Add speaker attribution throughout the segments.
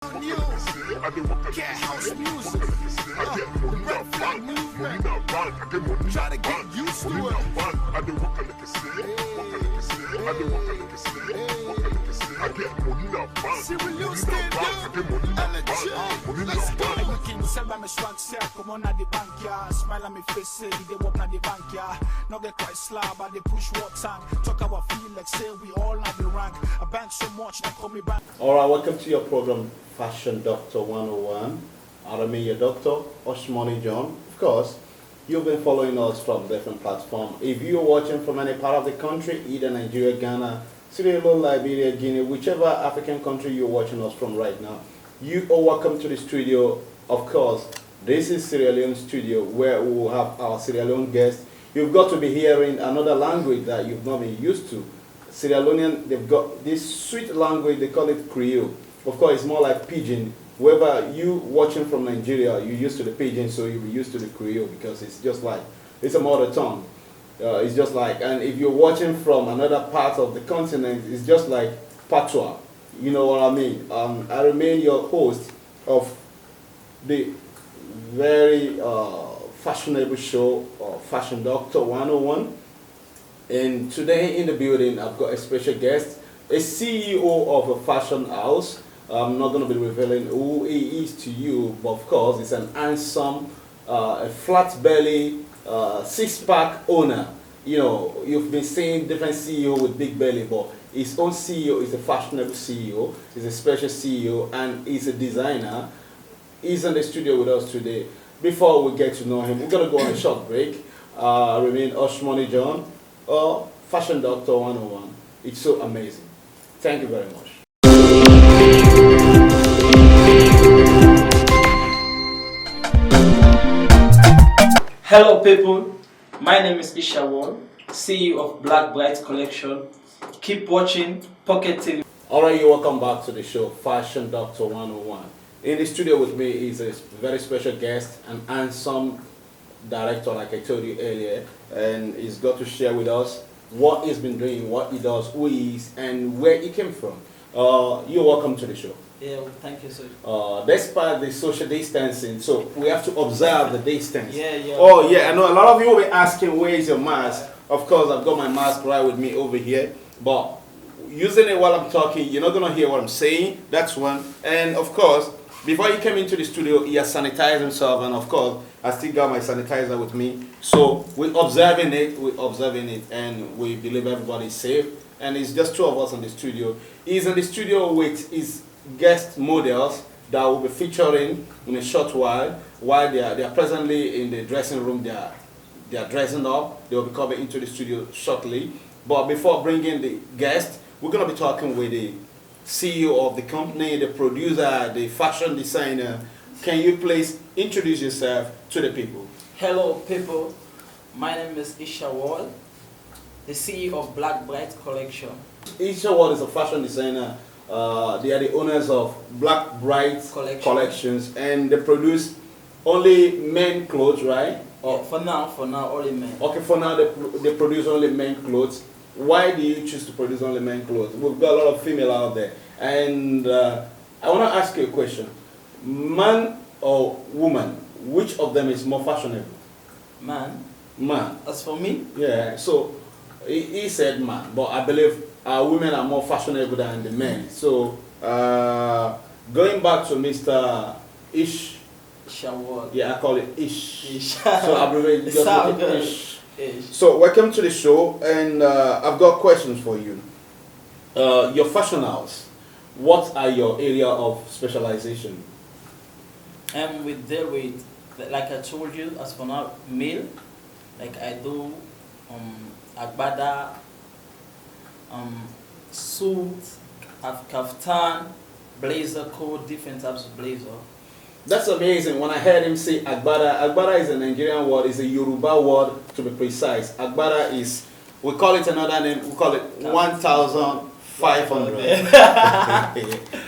Speaker 1: You get house music. The red flag movement. Try to get used to it. Sierra Leone stand up. Let's go.
Speaker 2: King sell by me swag set, come on at the bank, yeah. Smile at me face, say they walk at the bank, yeah. Now get quite slab, but they push what time. Talk our feel like say we all at the rank. I bank so much, they call me bank.
Speaker 3: Alright, welcome to your program Fashion Doctor 101. I remain your doctor, Oshmoney John. Of course, you've been following us from different platforms. If you're watching from any part of the country, either Nigeria, Ghana, Sierra Leone, Liberia, Guinea, whichever African country you're watching us from right now, you are welcome to the studio. Of course, this is Sierra Leone studio where we will have our Sierra Leone guests. You've got to be hearing another language that you've not been used to. Sierra Leonean, they've got this sweet language, they call it Creole. Of course, it's more like Pidgin. Whether you watching from Nigeria, you're used to the Pidgin, so you'll be used to the Creole because it's just like, it's a mother tongue. It's just like, and if you're watching from another part of the continent, it's just like patois. You know what I mean? I remain your host of the very fashionable show, Fashion Doctor 101. And today in the building, I've got a special guest, a CEO of a fashion house. I'm not going to be revealing who he is to you, but of course, it's an handsome, a flat belly, six-pack owner. You know, you've been seeing different CEO with big belly, but his own CEO is a fashionable CEO, he's a special CEO, and he's a designer. He's in the studio with us today. Before we get to know him, we're going to go on a short break. Remain Oshmoney John, Fashion Doctor 101. It's so amazing. Thank you very much.
Speaker 4: Hello people, my name is IShwall, CEO of Black Bright Collection. Keep watching Pocket TV.
Speaker 3: Alright, you're welcome back to the show, Fashion Doctor 101. In the studio with me is a very special guest, an handsome director, like I told you earlier, and he's got to share with us what he's been doing, what he does, who he is, and where he came from. You're welcome to the show.
Speaker 4: Yeah, well, thank you, sir.
Speaker 3: Despite the social distancing, so we have to observe the distance.
Speaker 4: Yeah.
Speaker 3: Oh yeah, I know a lot of you will be asking where is your mask. Of course, I've got my mask right with me over here, but using it while I'm talking, you're not gonna hear what I'm saying. That's one. And of course, before he came into the studio, he has sanitized himself, and of course, I still got my sanitizer with me. So we're observing it, and we believe everybody's safe. And it's just two of us in the studio. He's in the studio with his guest models that will be featuring in a short while they are presently in the dressing room. They are dressing up. They will be coming into the studio shortly. But before bringing the guest, we're going to be talking with the CEO of the company, the producer, the fashion designer. Can you please introduce yourself to the people?
Speaker 4: Hello people, my name is IShwall, the CEO of Black Bright Collection.
Speaker 3: IShwall is a fashion designer. They are the owners of Black Bright Collections, and they produce only men clothes, right?
Speaker 4: Yeah, for now, only men.
Speaker 3: Okay, for now they produce only men clothes. Why do you choose to produce only men clothes? We've got a lot of female out there, and I want to ask you a question: man or woman? Which of them is more fashionable?
Speaker 4: Man.
Speaker 3: Man.
Speaker 4: As for me?
Speaker 3: Yeah. So he said man, but I believe women are more fashionable than the men. So going back to Mr.
Speaker 4: Ishwall.
Speaker 3: Yeah, I call it Ish. So I abbreviate just
Speaker 4: Sound
Speaker 3: with
Speaker 4: Ish.
Speaker 3: So welcome to the show, and I've got questions for you. Your fashion house, what are your area of specialization?
Speaker 4: We deal with, like I told you, as for now, male. Like I do agbada, suit, kaftan, blazer coat, different types of blazer.
Speaker 3: That's amazing. When I heard him say agbada, agbada is a Nigerian word, it's a Yoruba word to be precise. Agbada is, we call it another name, we call it 1,500.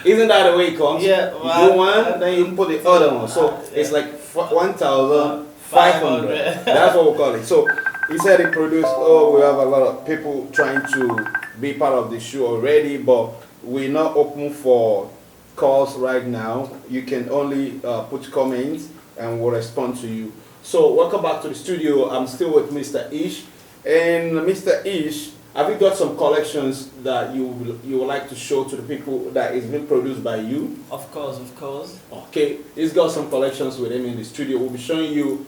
Speaker 3: Isn't that the way it comes?
Speaker 4: Yeah.
Speaker 3: You do one, then you put the other one. So it's like 1,500. That's what we call it. So he said he produced, we have a lot of people trying to be part of the show already, but we're not open for calls right now. You can only put comments and we'll respond to you. So welcome back to the studio. I'm still with Mr. Ish. And Mr. Ish, have you got some collections that you would like to show to the people that is being produced by you?
Speaker 4: Of course, of course.
Speaker 3: Okay, he's got some collections with him in the studio. We'll be showing you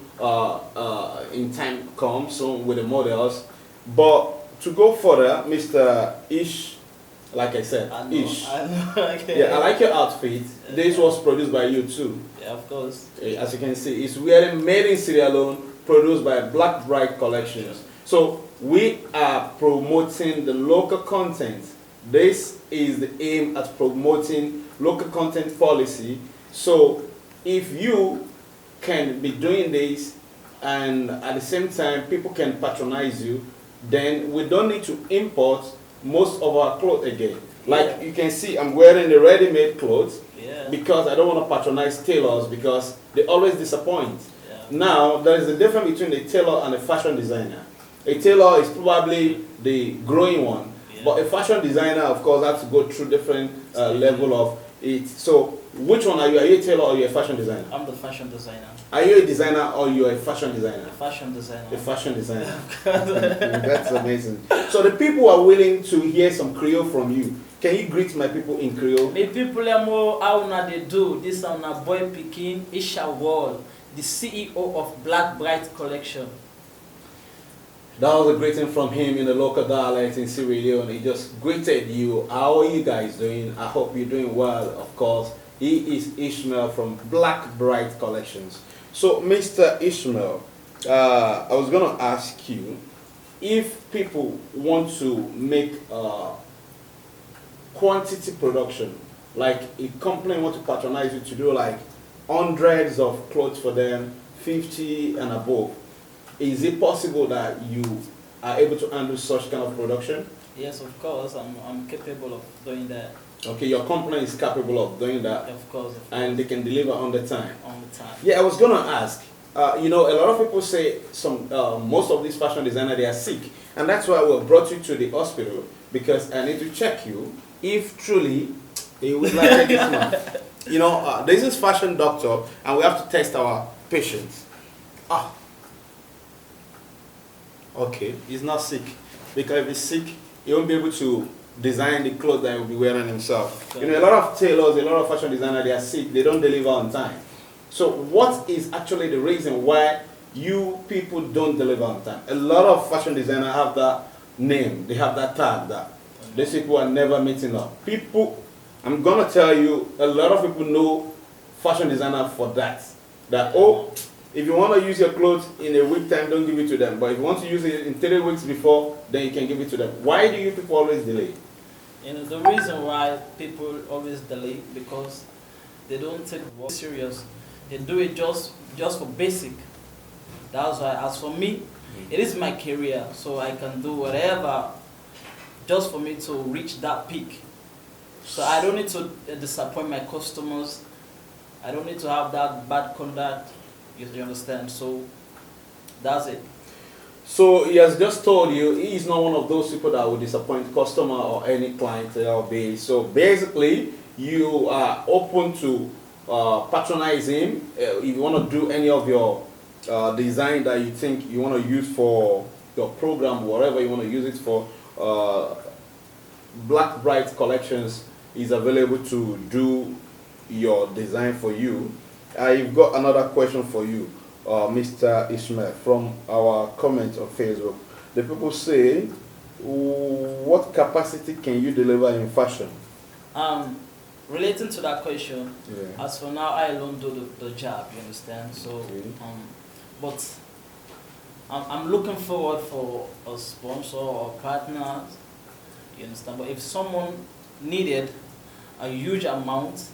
Speaker 3: in time come soon with the models. But to go further, Mr. Ish, like I said,
Speaker 4: I know,
Speaker 3: Ish.
Speaker 4: I know. Okay.
Speaker 3: Yeah, I like your outfit. This was produced by you too.
Speaker 4: Yeah, of course.
Speaker 3: As you can see, it's wearing made in Sierra Leone, produced by Black Bright Collections. So we are promoting the local content. This is the aim at promoting local content policy. So if you can be doing this and at the same time people can patronize you, then we don't need to import most of our clothes again. Like you can see, I'm wearing the ready-made clothes because I don't want to patronize tailors because they always disappoint. Now, there is a difference between a tailor and a fashion designer. A tailor is probably the growing one, but a fashion designer, of course, has to go through different level of it. So, which one are you? Are you a tailor or are you a fashion designer?
Speaker 4: I'm the fashion designer.
Speaker 3: Are you a designer or you are a fashion designer?
Speaker 4: A fashion designer.
Speaker 3: A fashion designer. That's amazing. So the people are willing to hear some Creole from you. Can you greet my people in Creole?
Speaker 4: My people are more how na they do. This is na boy picking IShwall, the CEO of Black Bright Collection.
Speaker 3: That was a greeting from him in the local dialect in Sierra Leone. He just greeted you. How are you guys doing? I hope you're doing well, of course. He is Ishmael from Black Bright Collections. So, Mr. Ishmael, I was going to ask you, if people want to make quantity production, like a company want to patronize you to do like hundreds of clothes for them, 50 and above, is it possible that you are able to handle such kind of production?
Speaker 4: Yes, of course. I'm capable of doing that.
Speaker 3: Okay, your company is capable of doing that.
Speaker 4: Of course.
Speaker 3: And they can deliver on the time.
Speaker 4: On the time.
Speaker 3: Yeah, I was gonna ask. You know, a lot of people say most of these fashion designers they are sick, and that's why we brought you to the hospital because I need to check you if truly you would like to take this man. You know, this is fashion doctor, and we have to test our patients. Okay, he's not sick because if he's sick, he won't be able to design the clothes that he'll be wearing himself. Okay. You know, a lot of tailors, a lot of fashion designers, they are sick. They don't deliver on time. So what is actually the reason why you people don't deliver on time? A lot of fashion designers have that name. They have that tag that these people are never meeting up. People, I'm going to tell you, a lot of people know fashion designer for that. That, oh, if you want to use your clothes in a week time, don't give it to them. But if you want to use it in 3 weeks before, then you can give it to them. Why do you people always delay?
Speaker 4: You know, the reason why people always delay because they don't take work serious. They do it just for basic. That's why, as for me, it is my career, so I can do whatever just for me to reach that peak. So I don't need to disappoint my customers. I don't need to have that bad conduct. You understand? So that's it.
Speaker 3: So he has just told you he is not one of those people that will disappoint customer or any client base. So basically, you are open to patronize him if you want to do any of your design that you think you want to use for your program, whatever you want to use it for. Black Bright Collections is available to do your design for you. I've got another question for you, Mr. Ishmael, from our comment on Facebook. The people say, what capacity can you deliver in fashion?
Speaker 4: Relating to that question, as for now, I alone do the job, you understand? So, but I'm looking forward for a sponsor or partner, you understand? But if someone needed a huge amount,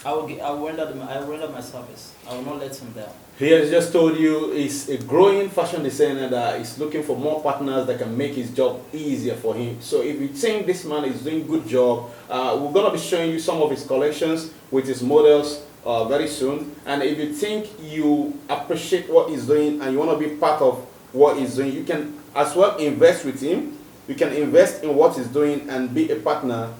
Speaker 4: I will render my service. I will not let him down.
Speaker 3: He has just told you he's a growing fashion designer that is looking for more partners that can make his job easier for him. So if you think this man is doing a good job, we're going to be showing you some of his collections with his models very soon. And if you think you appreciate what he's doing and you want to be part of what he's doing, you can as well invest with him. You can invest in what he's doing and be a partner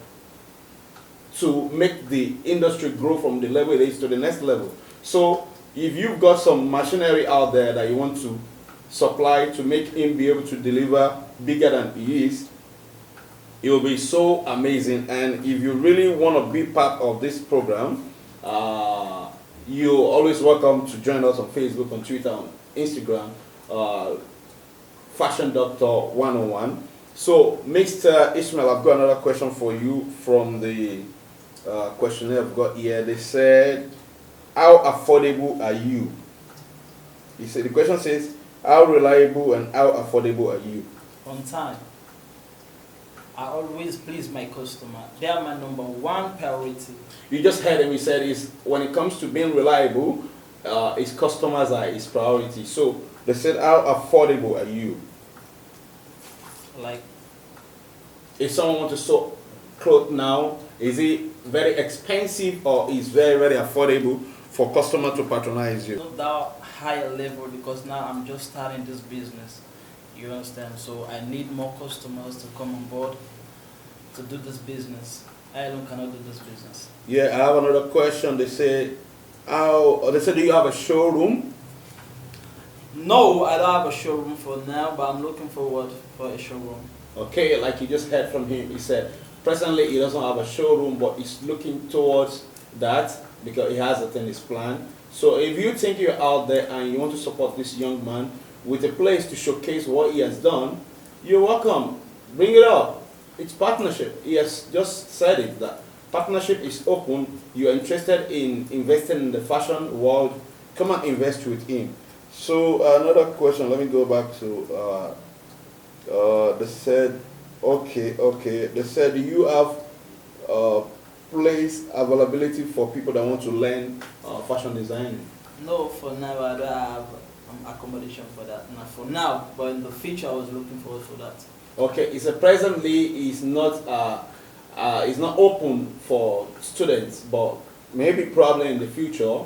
Speaker 3: to make the industry grow from the level it is to the next level. So if you've got some machinery out there that you want to supply to make him be able to deliver bigger than he is, it will be so amazing. And if you really want to be part of this program, you're always welcome to join us on Facebook, on Twitter, on Instagram, Fashion Doctor 101. So, Mr. Ishmael, I've got another question for you from the questionnaire I've got here. They said, how affordable are you? He said, the question says, how reliable and how affordable are you?
Speaker 4: On time. I always please my customer. They are my number one priority.
Speaker 3: You just heard him. He said, is when it comes to being reliable, his customers are his priority. So they said, how affordable are you?
Speaker 4: Like,
Speaker 3: if someone wants to sew clothes now, is it very expensive or is very affordable for customer to patronize you?
Speaker 4: not that higher level, because now I'm just starting this business. You understand? So I need more customers to come on board to do this business. I alone cannot do this business.
Speaker 3: Yeah, I have another question. They say, do you have a showroom?
Speaker 4: No, I don't have a showroom for now, but I'm looking forward for a showroom.
Speaker 3: Okay, like you just heard from him, he said presently he doesn't have a showroom, but he's looking towards that because he has it in his plan. So if you think you're out there and you want to support this young man with a place to showcase what he has done, you're welcome. Bring it up. It's partnership. He has just said it, that partnership is open. You are interested in investing in the fashion world, come and invest with him. So another question, let me go back to, they said, okay, they said, do you have place availability for people that want to learn fashion designing?
Speaker 4: No, for now I don't have accommodation for that. Not for now, but in the future I was looking forward for that.
Speaker 3: Okay, it's a presently is not open for students, but maybe probably in the future.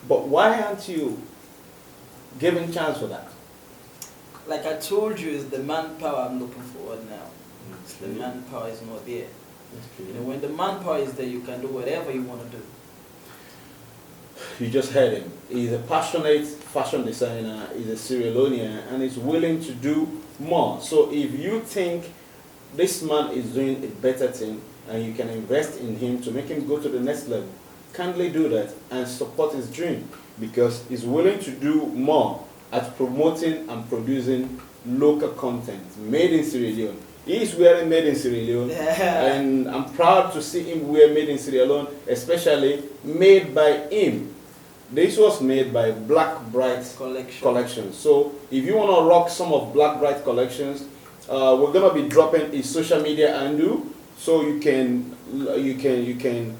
Speaker 3: But why aren't you given chance for that?
Speaker 4: Like I told you, it's the manpower I'm looking forward now. The manpower is not there. You know, when the manpower is there, you can do whatever you want to do.
Speaker 3: You just heard him. He's a passionate fashion designer, he's a Sierra Leonean, and he's willing to do more. So if you think this man is doing a better thing and you can invest in him to make him go to the next level, kindly do that and support his dream, because he's willing to do more at promoting and producing local content made in Sierra Leone. He is wearing made in Sierra Leone, and I'm proud to see him wear made in Sierra Leone, especially made by him. This was made by Black Bright Collection. So if you want to rock some of Black Bright Collections, we're gonna be dropping his social media handle, so you can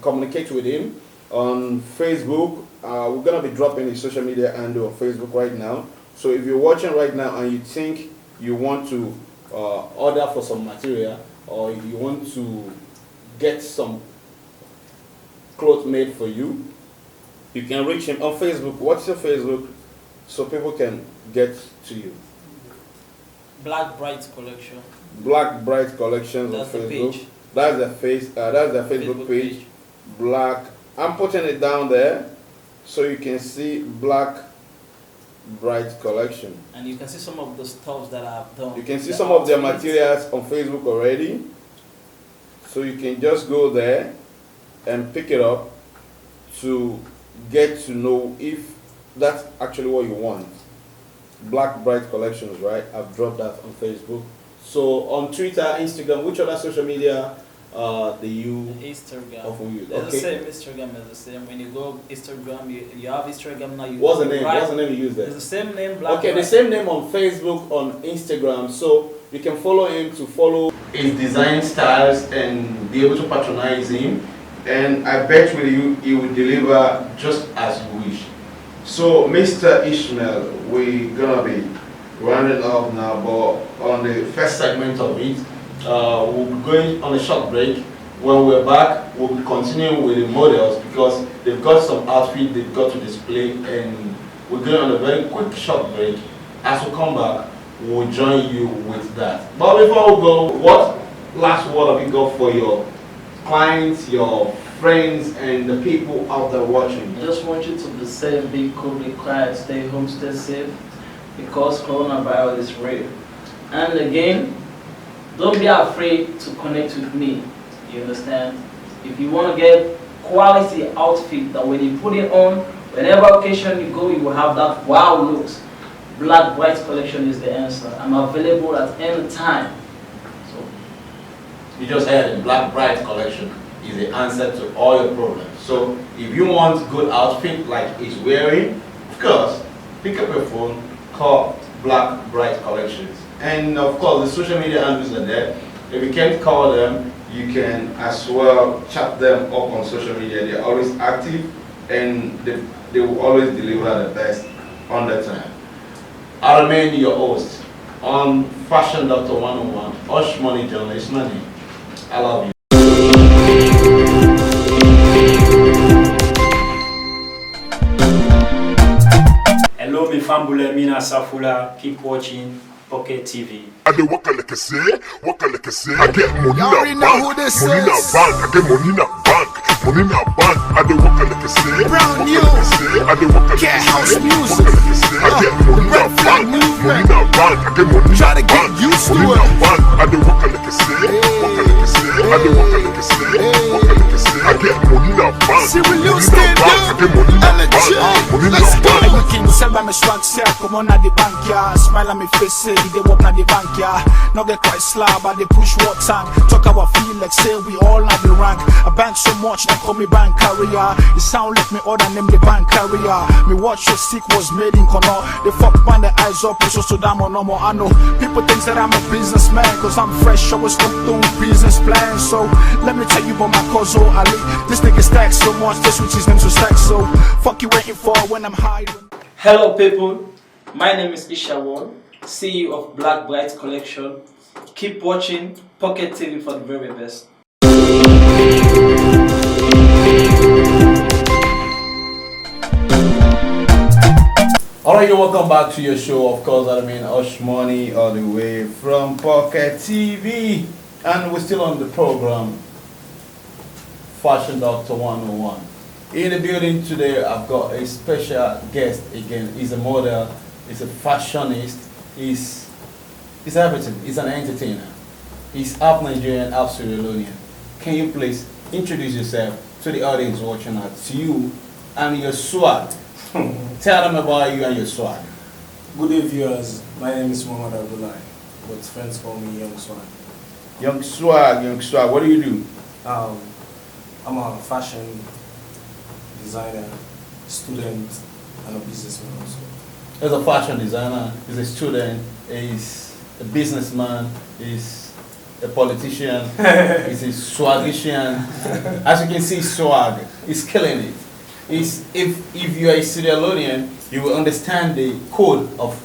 Speaker 3: communicate with him on Facebook. We're gonna be dropping his social media handle on Facebook right now. So if you're watching right now and you think you want to order for some material, or if you want to get some clothes made for you, you can reach him on Facebook. What's your Facebook so people can get to you?
Speaker 4: Black Bright Collection.
Speaker 3: Black Bright Collections on Facebook.
Speaker 4: Page.
Speaker 3: That's the Facebook page. Black. I'm putting it down there so you can see Black Bright Collection.
Speaker 4: And you can see some of the stuff that I've done.
Speaker 3: You can see some of their materials on Facebook already. So you can just go there and pick it up to get to know if that's actually what you want. Black Bright Collections, right? I've dropped that on Facebook. So on Twitter, Instagram, which other social media do you
Speaker 4: Instagram.
Speaker 3: often use?
Speaker 4: It's the same. Instagram is the same. When you go Instagram, you have Instagram now.
Speaker 3: What's the name? What's the name you use there?
Speaker 4: It's the same name. Black
Speaker 3: Okay,
Speaker 4: Bright.
Speaker 3: the same name on Facebook, on Instagram. So you can follow him to follow his design styles and be able to patronize him. And I bet with you, he will deliver just as you wish. So, Mr. Ishmael, we're gonna be rounding up now, but on the first segment of it, we'll be going on a short break. When we're back, we'll be continuing with the models because they've got some outfit they've got to display, and we're going on a very quick short break. As we come back, we'll join you with that. But before we go, what last word have you got for your clients, your friends and the people out there watching?
Speaker 4: I just want you to be safe, be cool, be quiet, stay home, stay safe, because coronavirus is real. And again, don't be afraid to connect with me. You understand? If you want to get quality outfit that when you put it on, whenever occasion you go, you will have that wow looks. Black Bright collection is the answer. I'm available at any time. So
Speaker 3: You just heard it. Black Bright collection is the answer to all your problems. So if you want good outfit like he's wearing, of course, pick up your phone, call Black Bright Collections. And of course, the social media handles are there. If you can't call them, you can as well chat them up on social media. They're always active and they will always deliver the best on the time. I remain your host on Fashion Doctor 101, Oshmoney Journalist Money. I love you.
Speaker 5: Hello, mi fambule mina safula. Keep watching Pocket TV.
Speaker 1: I do what I say, I get money
Speaker 2: You already
Speaker 1: in
Speaker 2: know
Speaker 1: a
Speaker 2: who
Speaker 1: bank,
Speaker 2: this
Speaker 1: money in a
Speaker 2: is.
Speaker 1: bank, I get money in a bank, money in a bank. I do what I say,
Speaker 2: Brown you.
Speaker 1: I do what I
Speaker 2: Get
Speaker 1: say,
Speaker 2: house music.
Speaker 1: I get money in a
Speaker 2: Red flag
Speaker 1: bank, money
Speaker 2: movement.
Speaker 1: in a bank, I get money in
Speaker 2: Try
Speaker 1: a
Speaker 2: to get
Speaker 1: bank,
Speaker 2: used to
Speaker 1: money in
Speaker 2: it.
Speaker 1: a bank. I do what I say, I do what I say, I get money in a bank,
Speaker 2: See
Speaker 1: money
Speaker 2: when you
Speaker 1: in a
Speaker 2: stand
Speaker 1: bank, I get money in a
Speaker 2: up,
Speaker 1: bank, money in a
Speaker 2: let's go.
Speaker 1: bank.
Speaker 2: You can sell by me swag, say come on at the bank, yeah. Smile at me face, say they walk at the bank, yeah. Now get quite slab, but they push what tank. Talk our feel like say we all at the rank. I bank so much, they call me bank carrier. It sound like me other name the bank carrier. Me watch your stick was made in Connaught. They fuck man the eyes up, so damn or no more. I know people think that I'm a businessman, cause I'm fresh, always look through business plans. So let me tell you about my cousin Ali. This nigga stacks so much, this switch his name to stack. So fuck you waiting for when I'm high.
Speaker 4: hello people, my name is IShwall, CEO of Black Bright Collection. Keep watching Pocket TV for the very best.
Speaker 3: Alright, welcome back to your show. Of course, I mean Oshmoney all the way from Pocket TV. And we're still on the program Fashion Doctor 101. In the building today, I've got a special guest again. He's a model, he's a fashionist, he's everything. He's an entertainer. He's half Nigerian, half Sierra Leonean. Can you please introduce yourself to the audience watching us, to you and your swag? Tell them about you and your swag.
Speaker 6: Good day, viewers. My name is Muhammad Abdullah, but friends call me Young Swag.
Speaker 3: Young swag. What do you do?
Speaker 6: I'm a fashion designer, student, and a businessman also.
Speaker 3: He's a fashion designer, he's a student, he's a businessman, he's a politician, he's a swagician. As you can see, swag, he's killing it. If you are a Sierra Leonean, you will understand the code of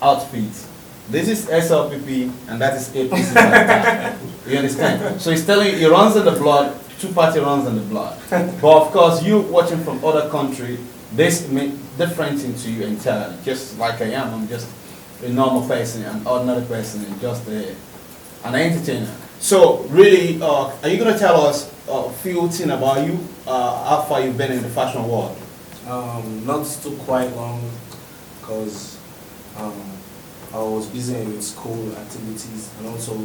Speaker 3: outfits. This is SLPP and that is APC. You understand? So he's telling you, it runs in the blood, two-party runs in the blood. But of course, you watching from other country, this means different thing to you entirely. Just like I am, I'm just a normal person, an ordinary person, and just an entertainer. So really, are you going to tell us a few things about you, how far you've been in the fashion world?
Speaker 6: Not too quite long, because I was busy with school activities, and also,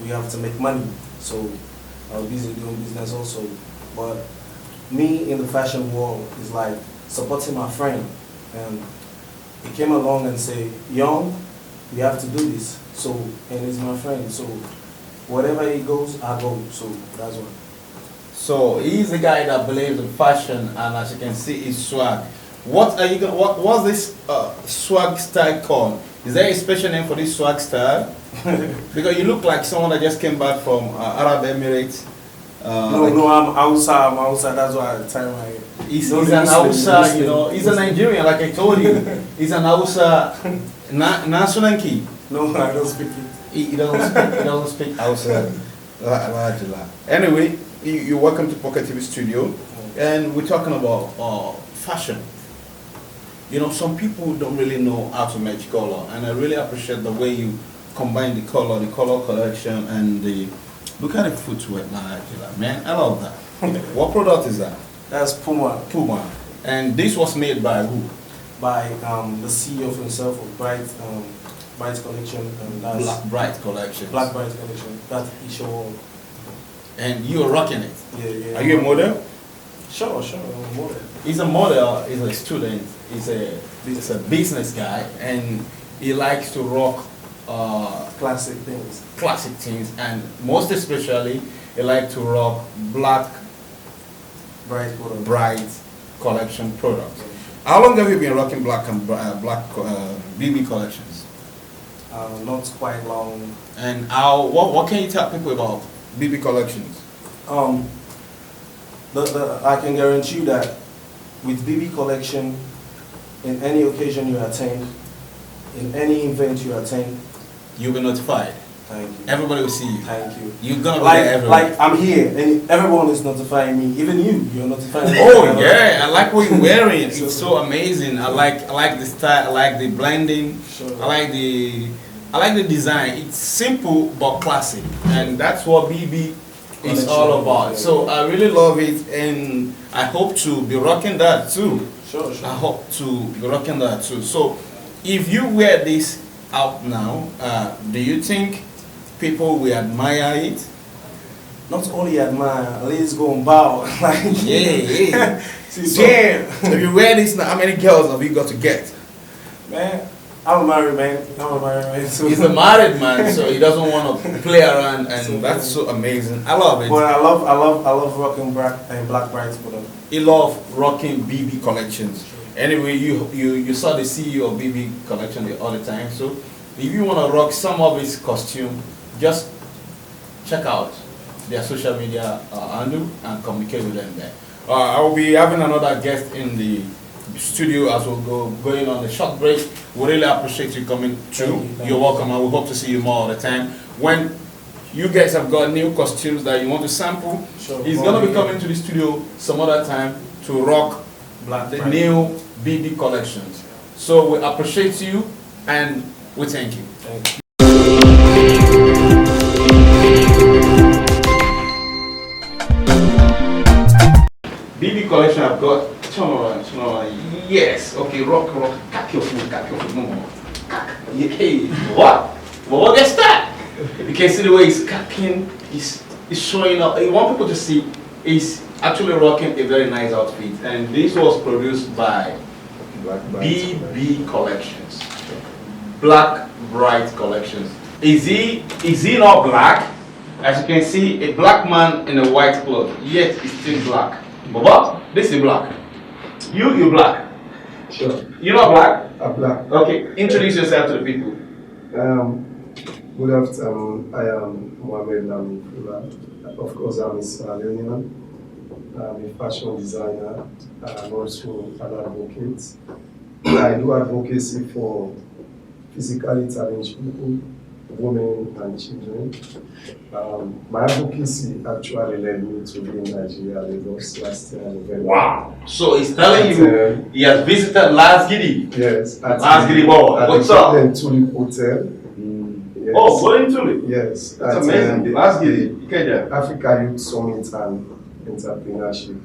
Speaker 6: we have to make money. So I was busy doing business also. But me in the fashion world is like supporting my friend, and he came along and said, "Young, you have to do this." So, and he's my friend, so wherever he goes, I go. So that's what.
Speaker 3: So he's the guy that believes in fashion, and as you can see, his swag. What are you gonna? What's this swag style called? Is there a special name for this swag style? Because you look like someone that just came back from Arab Emirates.
Speaker 6: No, I'm Hausa. That's why I tie my.
Speaker 3: He's an Hausa, he's a Nigerian, like I told you. He's an Hausa national key.
Speaker 6: No, I don't speak it.
Speaker 3: He doesn't speak Hausa. Anyway, you're welcome to Pocket TV Studio, and we're talking about fashion. Some people don't really know how to match color, and I really appreciate the way you combine the color collection, and look at the footwear, man. I love that. What product is that?
Speaker 6: That's Puma.
Speaker 3: Puma. And this was made by who?
Speaker 6: By the CEO of himself of Bright Collection, and that's
Speaker 3: Black Bright Collection.
Speaker 6: Black Bright Collection. That's IShwall.
Speaker 3: And you're rocking it.
Speaker 6: Yeah.
Speaker 3: Are you a model?
Speaker 6: Sure, I'm a model.
Speaker 3: He's a model, he's a student, he's a business guy, and he likes to rock
Speaker 6: Classic things.
Speaker 3: classic things, and most especially he likes to rock Black Bright Collection products. How long have you been rocking black and black BB collections?
Speaker 6: Not quite long.
Speaker 3: And what can you tell people about BB collections?
Speaker 6: I can guarantee you that with BB collection, in any occasion you attend, in any event you attend,
Speaker 3: You'll be notified.
Speaker 6: thank you.
Speaker 3: Everybody will see you.
Speaker 6: Thank you.
Speaker 3: You're gonna be there everywhere.
Speaker 6: Like I'm here, and everyone is notifying me. Even you're notifying me.
Speaker 3: Oh yeah, I like what you're wearing. It's so amazing. I like the style. I like the blending.
Speaker 6: Sure.
Speaker 3: I like the design. It's simple but classic, and that's what BB is all about. So I really love it, and I hope to be rocking that too.
Speaker 6: Sure.
Speaker 3: I hope to be rocking that too. So if you wear this out now, do you think people will admire it?
Speaker 6: Not only admire, at least go and bow. Like
Speaker 3: Yeah.
Speaker 6: See,
Speaker 3: Damn. If you wear this now, how many girls have you got to get?
Speaker 6: man, I'm a married man. So
Speaker 3: He's a married man, so he doesn't want to play around, and that's so amazing. I love it.
Speaker 6: But I love rocking black and Black Brights for them.
Speaker 3: He love rocking BB collections. Anyway, you saw the CEO of BB collection all the time. So if you want to rock some of his costume, just check out their social media handle and communicate with them there. I will be having another guest in the studio as we'll going on a short break. We really appreciate you coming through. You're welcome, and we hope to see you more all the time. When you guys have got new costumes that you want to sample,
Speaker 6: Sure.
Speaker 3: he's gonna be coming to the studio some other time to rock the new BB collections. So we appreciate you and we thank you.
Speaker 6: Thank you.
Speaker 3: BB collection I've got. Turn around. Yes. Okay. Rock. Cack your foot. No more. Cack. Okay. What? Well, guess that. You can see the way he's cacking. He's showing up. You want people to see. He's actually rocking a very nice outfit, and this was produced by BB Collections. Black Bright Collections. Is he not black? As you can see, a black man in a white cloth, yet he's still black. Baba, this is black. You're black.
Speaker 7: Sure.
Speaker 3: You're not black?
Speaker 7: I'm black.
Speaker 3: Okay, introduce yourself to the people.
Speaker 7: Good afternoon. I am Mohamed Lamifula. Of course, I'm a Sierra Leonean. I'm a fashion designer. I'm also an advocate. I do advocacy for physically challenged people, women and children. My advocacy actually led me to be in Nigeria, Lagos last year.
Speaker 3: Wow. So he's telling you he has visited Las Gidi.
Speaker 7: Yes.
Speaker 3: Las Gidi, wow. What's up?
Speaker 7: At the Tulip Hotel. Yes.
Speaker 3: Oh, going to it?
Speaker 7: Yes.
Speaker 3: That's amazing. Las Gidi.
Speaker 7: Africa Youth Summit and Entrepreneurship.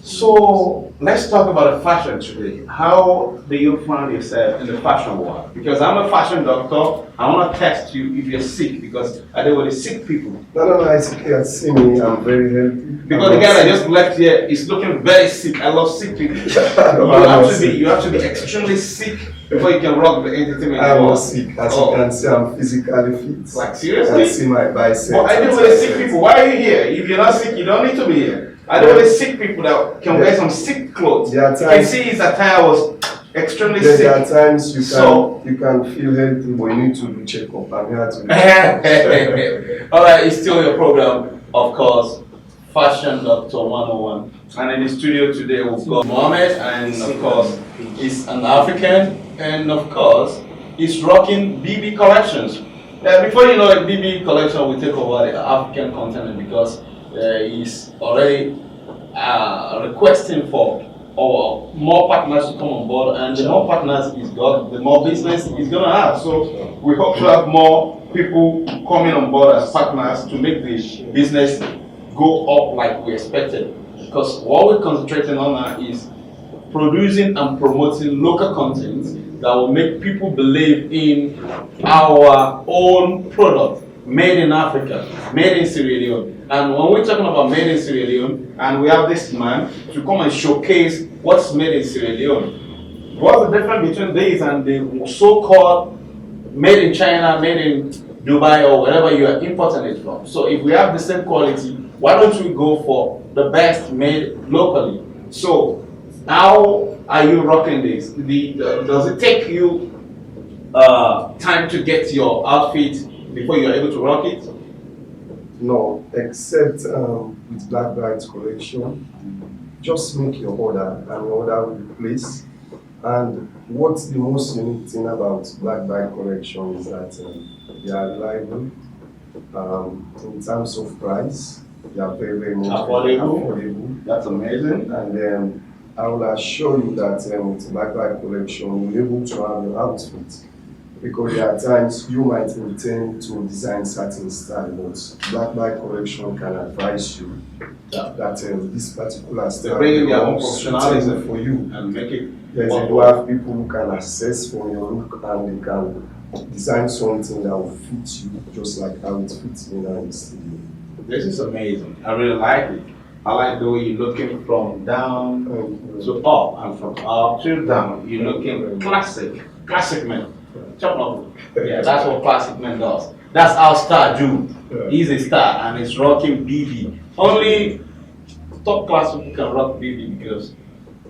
Speaker 3: So let's talk about fashion today. How do you find yourself in the fashion world? Because I'm a fashion doctor, I want to test you if you're sick, because I deal with the sick people.
Speaker 7: No, it's okay. See me, I'm very healthy.
Speaker 3: Because the guy that just left here is looking very sick. I love sick people. You have to be extremely sick before you can rock the entertainment.
Speaker 7: I'm not sick. As you can see, I'm physically fit.
Speaker 3: Like seriously?
Speaker 7: I see my biceps.
Speaker 3: Well, I deal with the sick people. Why are you here? If you're not sick, you don't need to be here. I deal with the sick people that can wear some sick clothes. You can see his attire was extremely sick.
Speaker 7: There are times you can feel healthy, but you need to do checkup. I'm here to
Speaker 3: All right, it's still your program, of course, Fashion Doctor 101. And in the studio today we've got Mohammed, and of course, he's an African, and of course, he's rocking BB collections. Before you know it, BB collection will take over the African continent, because he's already requesting for more partners to come on board, and the more partners he's got, the more business he's going to have. So we hope to have more people coming on board as partners to make the business go up like we expected. Because what we're concentrating on now is producing and promoting local content that will make people believe in our own product, made in Africa, made in Sierra Leone. And when we're talking about made in Sierra Leone, and we have this man to come and showcase what's made in Sierra Leone, what's the difference between these and the so-called made in China, made in Dubai, or wherever you are importing it from? So if we have the same quality, why don't we go for the best made locally? So how are you rocking this? Does it take you time to get your outfit before you're able to rock it?
Speaker 7: No, except with Black Bright collection, just make your order and your order will be placed. And what's the most unique thing about Black Bright collection is that they are reliable in terms of price. They are very, very much affordable.
Speaker 3: That's amazing.
Speaker 7: And I will assure you that with Black Bright collection, you'll be able to have your outfit. Because there are times you might intend to design certain style, but Black Bright collection can advise you that this particular style
Speaker 3: bring their own
Speaker 7: is
Speaker 3: professionalism
Speaker 7: for you
Speaker 3: and make it.
Speaker 7: Yes, you do have people who can assess from your look and they can design something that will fit you just like how it fits in our studio.
Speaker 3: This is amazing. I really like it. I like the way you're looking from down to up and from up to down. You're looking classic man. Chop up. Yeah, that's what classic man does. That's our star do. He's a star and he's rocking BB. Only top class people can rock BB because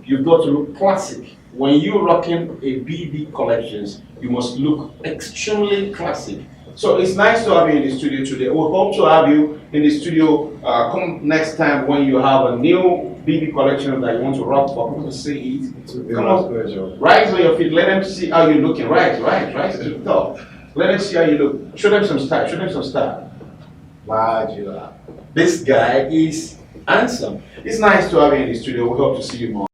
Speaker 3: you've got to look classic. When you're rocking a BB collections, you must look extremely classic. So it's nice to have you in the studio today. We hope to have you in the studio come next time when you have a new BB collection that you want to rock for people to see it. Come on, rise on your feet. Let them see how you're looking. Rise to the top. Let them see how you look. Show them some style. This guy is handsome. It's nice to have you in the studio. We hope to see you more.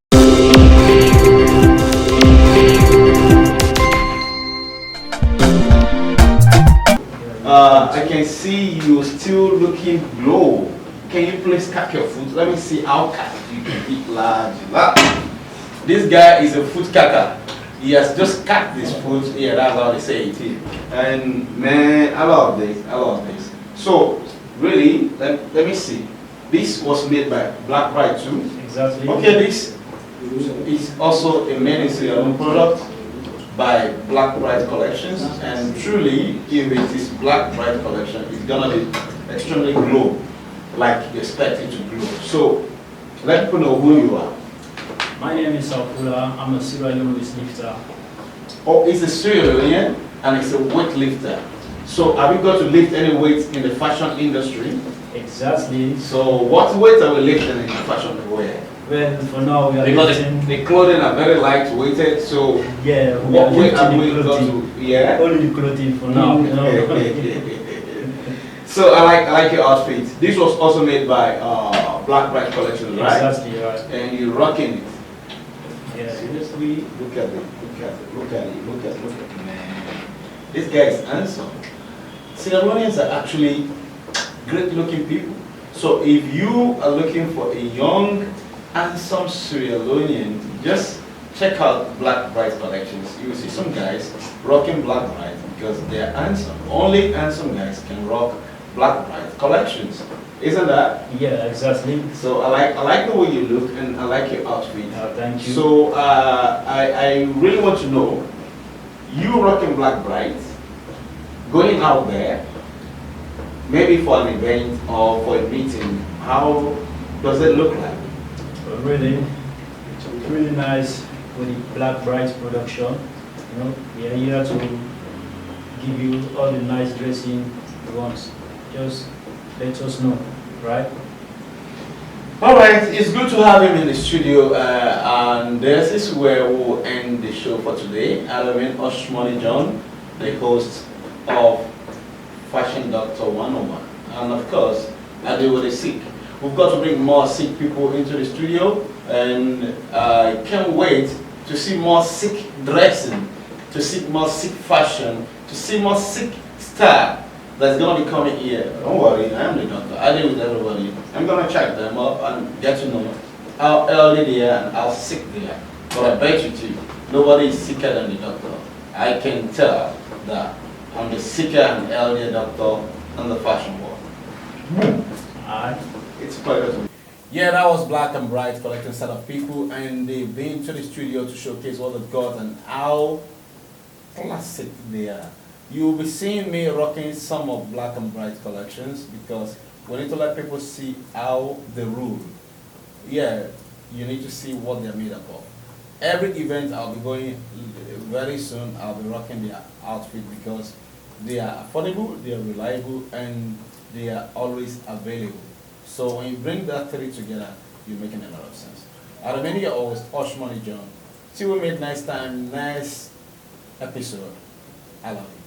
Speaker 3: I can see you still looking glow. Can you please cut your foot? Let me see how cut you can eat large. This guy is a foot cutter. He has just cut this foot. Yeah, that's how they say it. And man, I love this. So really, let me see. This was made by Black Bright too.
Speaker 5: Exactly.
Speaker 3: Okay, this is also a made in Sierra Leone product by Black Bright Collections, and truly, if it is Black Bright Collection, it's gonna be extremely glow, like you expect it to glow. So, let people know who you are.
Speaker 5: My name is Afula. I'm a Sierra Leone lifter.
Speaker 3: Oh, it's a Sierra Leone and it's a weight lifter. So, have you got to lift any weights in the fashion industry?
Speaker 5: Exactly.
Speaker 3: So, what weight are we lifting in the fashion wear?
Speaker 5: Well, for now we are
Speaker 3: Because
Speaker 5: lifting.
Speaker 3: the clothing are very lightweighted, so
Speaker 5: Yeah, we
Speaker 3: what
Speaker 5: are
Speaker 3: weight are we
Speaker 5: lifting the
Speaker 3: got
Speaker 5: clothing.
Speaker 3: to? Yeah.
Speaker 5: Only the clothing for now. You know?
Speaker 3: So I like your outfit. This was also made by Black Bright Collection, right?
Speaker 5: Exactly right.
Speaker 3: And you're rocking it.
Speaker 5: Yeah.
Speaker 3: Seriously, look at it, man. This guy is handsome. Sierra Leoneans are actually great looking people. So if you are looking for a young, handsome Sierra Leonean, just check out Black Bright Collections. You will see some guys rocking Black Bright because they are handsome. Only handsome guys can rock Black Bright Collections. Isn't that?
Speaker 5: Yeah, exactly.
Speaker 3: So I like the way you look and I like your outfit.
Speaker 5: Thank you.
Speaker 3: So I really want to know, you rocking Black Bright, going out there, maybe for an event or for a meeting, how does it look like?
Speaker 5: Really, it's really nice with the Black Bright production. You know, we are here to give you all the nice dressing you want. Just let us know, right?
Speaker 3: All right, it's good to have him in the studio, and this is where we'll end the show for today. I've been Oshmoney John, the host of Fashion Doctor 101, and of course, I deal with the sick. We've got to bring more sick people into the studio, and I can't wait to see more sick dressing, to see more sick fashion, to see more sick style. that's gonna be coming here. Don't worry, I am the doctor. I deal with everybody. I'm gonna check them up and get to know how early they are and how sick they are. But I bet you too, nobody is sicker than the doctor. I can tell that I'm the sicker and earlier doctor in the fashion world.
Speaker 5: Alright.
Speaker 3: It's a pleasure to meet you. Yeah, that was Black and Bright collecting set of people, and they've been to the studio to showcase what they've got and how classic they are. You'll be seeing me rocking some of Black and Bright collections because we need to let people see how they rule. Yeah, you need to see what they're made up of. Every event I'll be going very soon, I'll be rocking their outfit because they are affordable, they are reliable, and they are always available. So when you bring that three together, you're making a lot of sense. I remain your host, Oshmoney John. Till we meet next time, next episode. I love you.